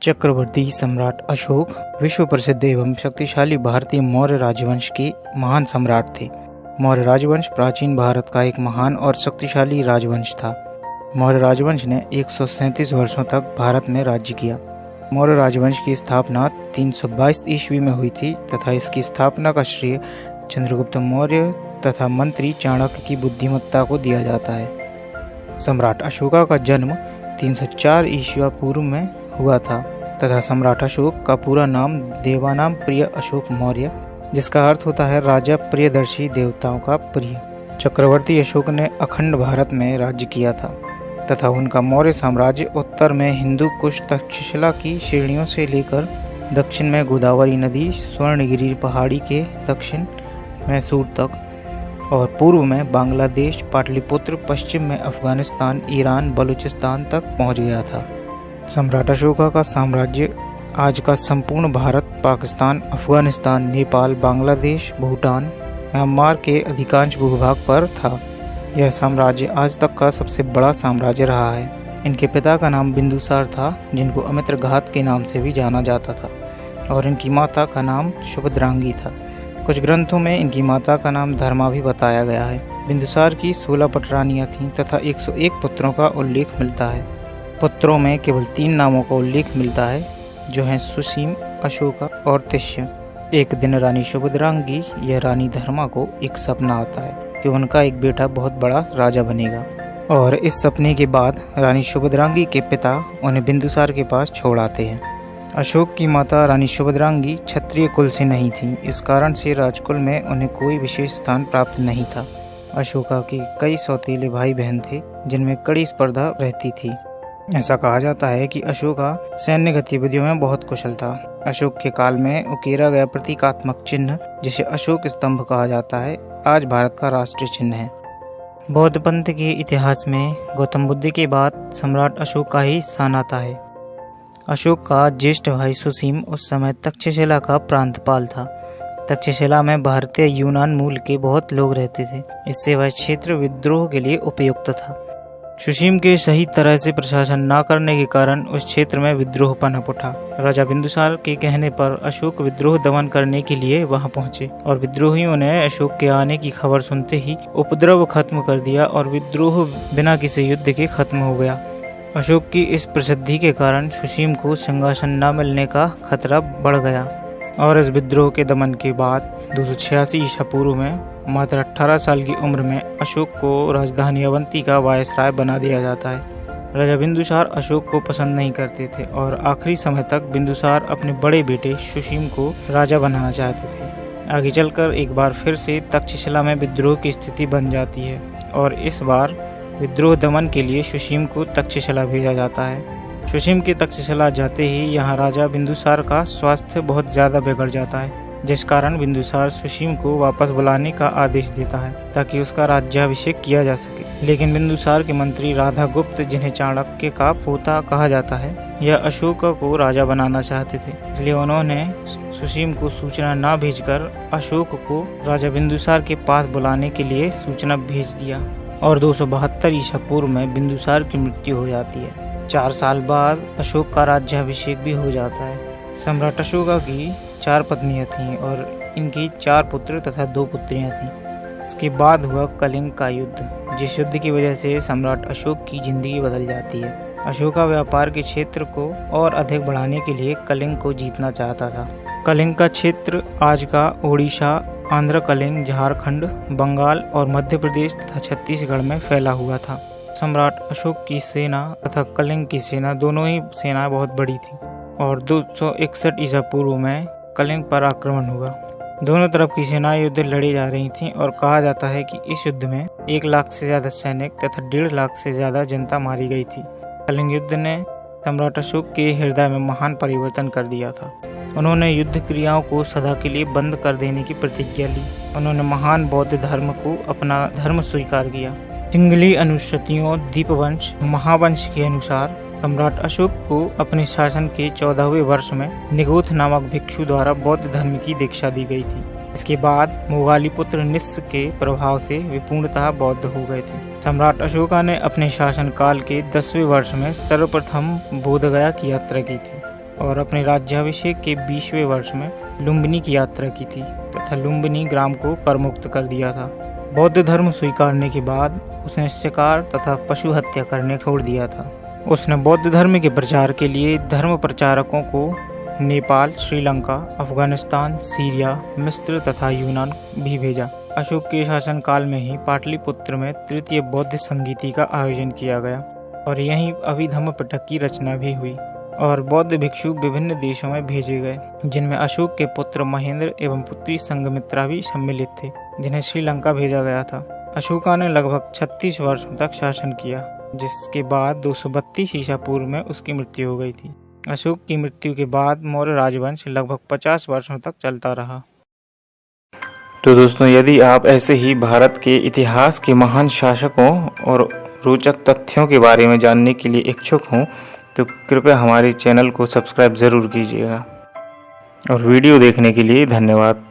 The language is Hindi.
चक्रवर्ती सम्राट अशोक विश्व प्रसिद्ध एवं शक्तिशाली भारतीय मौर्य राजवंश के महान सम्राट थे। मौर्य राजवंश प्राचीन भारत का एक महान और शक्तिशाली राजवंश था। मौर्य राजवंश ने 137 वर्षों तक भारत में राज्य किया। मौर्य राजवंश की स्थापना 322 ईस्वी में हुई थी तथा इसकी स्थापना का श्रेय चंद्रगुप्त मौर्य तथा मंत्री चाणक्य की बुद्धिमत्ता को दिया जाता है। सम्राट अशोका का जन्म 304 ईस्वी पूर्व में हुआ था तथा सम्राट अशोक का पूरा नाम देवानाम प्रिय अशोक मौर्य, जिसका अर्थ होता है राजा प्रियदर्शी, देवताओं का प्रिय। चक्रवर्ती अशोक ने अखंड भारत में राज्य किया था तथा उनका मौर्य साम्राज्य उत्तर में हिंदू कुश तक्षशिला की श्रेणियों से लेकर दक्षिण में गोदावरी नदी, स्वर्णगिरी पहाड़ी के दक्षिण मैसूर तक और पूर्व में बांग्लादेश, पाटलिपुत्र, पश्चिम में अफगानिस्तान, ईरान, बलूचिस्तान तक पहुंच गया था। सम्राट अशोका का साम्राज्य आज का संपूर्ण भारत, पाकिस्तान, अफगानिस्तान, नेपाल, बांग्लादेश, भूटान, म्यांमार के अधिकांश भूभाग पर था। यह साम्राज्य आज तक का सबसे बड़ा साम्राज्य रहा है। इनके पिता का नाम बिंदुसार था, जिनको अमित्रघात के नाम से भी जाना जाता था, और इनकी माता का नाम सुभद्रांगी था। कुछ ग्रंथों में इनकी माता का नाम धर्मा भी बताया गया है। बिंदुसार की 16 पटरानियां थीं तथा 101 पुत्रों का उल्लेख मिलता है। पुत्रों में केवल 3 नामों का उल्लेख मिलता है, जो हैं सुसीम, अशोका और तिष्य। एक दिन रानी सुभद्रांगी या रानी धर्मा को एक सपना आता है कि उनका एक बेटा बहुत बड़ा राजा बनेगा, और इस सपने के बाद रानी सुभद्रांगी के पिता उन्हें बिंदुसार के पास छोड़ आते हैं। अशोक की माता रानी सुभद्रांगी क्षत्रिय कुल से नहीं थी, इस कारण से राजकुल में उन्हें कोई विशेष स्थान प्राप्त नहीं था। अशोका के कई सौतेले भाई बहन थे, जिनमें कड़ी स्पर्धा रहती थी। ऐसा कहा जाता है कि अशोका सैन्य गतिविधियों में बहुत कुशल था। अशोक के काल में उकेरा गया प्रतीकात्मक चिन्ह, जिसे अशोक स्तंभ कहा जाता है, आज भारत का राष्ट्रीय चिन्ह है। बौद्ध पंथ के इतिहास में गौतम बुद्ध के बाद सम्राट अशोक का ही स्थान आता है। अशोक का ज्येष्ठ भाई सुसीम उस समय तक्षशिला का प्रांतपाल था। तक्षशिला में भारतीय यूनान मूल के बहुत लोग रहते थे, इससे वह क्षेत्र विद्रोह के लिए उपयुक्त था। सुसीम के सही तरह से प्रशासन न करने के कारण उस क्षेत्र में विद्रोह पनप उठा। राजा बिंदुसार के कहने पर अशोक विद्रोह दमन करने के लिए वहां पहुंचे, और विद्रोहियों ने अशोक के आने की खबर सुनते ही उपद्रव खत्म कर दिया और विद्रोह बिना किसी युद्ध के खत्म हो गया। अशोक की इस प्रसिद्धि के कारण सुसीम को सिंहासन न मिलने का खतरा बढ़ गया, और इस विद्रोह के दमन के बाद 286 ईसा पूर्व में मात्र 18 साल की उम्र में अशोक को राजधानी अवंती का वायसराय बना दिया जाता है। राजा बिंदुसार अशोक को पसंद नहीं करते थे और आखिरी समय तक बिंदुसार अपने बड़े बेटे सुसीम को राजा बनाना चाहते थे। आगे चलकर एक बार फिर से तक्षशिला में विद्रोह की स्थिति बन जाती है, और इस बार विद्रोह दमन के लिए सुसीम को तक्षशिला भेजा जाता है। सुसीम के तक्षशिला जाते ही यहाँ राजा बिंदुसार का स्वास्थ्य बहुत ज्यादा बिगड़ जाता है, जिस कारण बिंदुसार सुसीम को वापस बुलाने का आदेश देता है ताकि उसका राज्याभिषेक किया जा सके। लेकिन बिंदुसार के मंत्री राधागुप्त, जिन्हें चाणक्य का पोता कहा जाता है, यह अशोक को राजा बनाना चाहते थे, इसलिए उन्होंने सुसीम को सूचना न भेजकर अशोक को राजा बिंदुसार के पास बुलाने के लिए सूचना भेज दिया, और 272 ईसा पूर्व में बिंदुसार की मृत्यु हो जाती है। 4 साल बाद अशोक का राज्याभिषेक भी हो जाता है। सम्राट अशोका की 4 पत्नियां थीं और इनकी 4 पुत्र तथा 2 पुत्रियां थीं। इसके बाद हुआ कलिंग का युद्ध, जिस युद्ध की वजह से सम्राट अशोक की जिंदगी बदल जाती है। अशोका व्यापार के क्षेत्र को और अधिक बढ़ाने के लिए कलिंग को जीतना चाहता था। कलिंग का क्षेत्र आज का ओडिशा, आंध्र कलिंग, झारखंड, बंगाल और मध्य प्रदेश तथा छत्तीसगढ़ में फैला हुआ था। सम्राट अशोक की सेना तथा कलिंग की सेना दोनों ही सेनाएं बहुत बड़ी थी, और 261 ईसा पूर्व में कलिंग पर आक्रमण हुआ। दोनों तरफ की सेनाएं युद्ध लड़ी जा रही थीं, और कहा जाता है कि इस युद्ध में 1 लाख से ज्यादा सैनिक तथा 1.5 लाख से ज्यादा जनता मारी गई थी। कलिंग युद्ध ने सम्राट अशोक के हृदय में महान परिवर्तन कर दिया था। उन्होंने युद्ध क्रियाओं को सदा के लिए बंद कर देने की प्रतिज्ञा ली। उन्होंने महान बौद्ध धर्म को अपना धर्म स्वीकार किया। सिंगली अनुश्रुतियों दीपवंश महावंश के अनुसार सम्राट अशोक को अपने शासन के 14वें वर्ष में निगोथ नामक भिक्षु द्वारा बौद्ध धर्म की दीक्षा दी गई थी। इसके बाद मुगाली पुत्र निस्स के प्रभाव से वे पूर्णतः बौद्ध हो गए थे। सम्राट अशोका ने अपने शासन काल के 10वें वर्ष में सर्वप्रथम बोधगया की यात्रा की थी। और अपने राज्याभिषेक के 20वें वर्ष में लुम्बिनी की यात्रा की थी तथा लुम्बिनी ग्राम को करमुक्त कर दिया था। बौद्ध धर्म स्वीकारने के बाद उसने शिकार तथा पशु हत्या करने छोड़ दिया था। उसने बौद्ध धर्म के प्रचार के लिए धर्म प्रचारकों को नेपाल, श्रीलंका, अफगानिस्तान, सीरिया, मिस्र तथा यूनान भी भेजा। अशोक के शासनकाल में ही पाटलिपुत्र में तृतीय बौद्ध संगीति का आयोजन किया गया और यहीं अभिधम्म पिटक की रचना भी हुई और बौद्ध भिक्षु विभिन्न देशों में भेजे गए, जिनमें अशोक के पुत्र महेंद्र एवं पुत्री संघमित्रा भी सम्मिलित थे, जिन्हें श्रीलंका भेजा गया था। अशोका ने लगभग 36 वर्षों तक शासन किया, जिसके बाद 232 ईसा पूर्व में उसकी मृत्यु हो गई थी। अशोक की मृत्यु के बाद मौर्य राजवंश लगभग 50 वर्षों तक चलता रहा। तो दोस्तों, यदि आप ऐसे ही भारत के इतिहास के महान शासकों और रोचक तथ्यों के बारे में जानने के लिए इच्छुक हों तो कृपया हमारे चैनल को सब्सक्राइब ज़रूर कीजिएगा और वीडियो देखने के लिए धन्यवाद।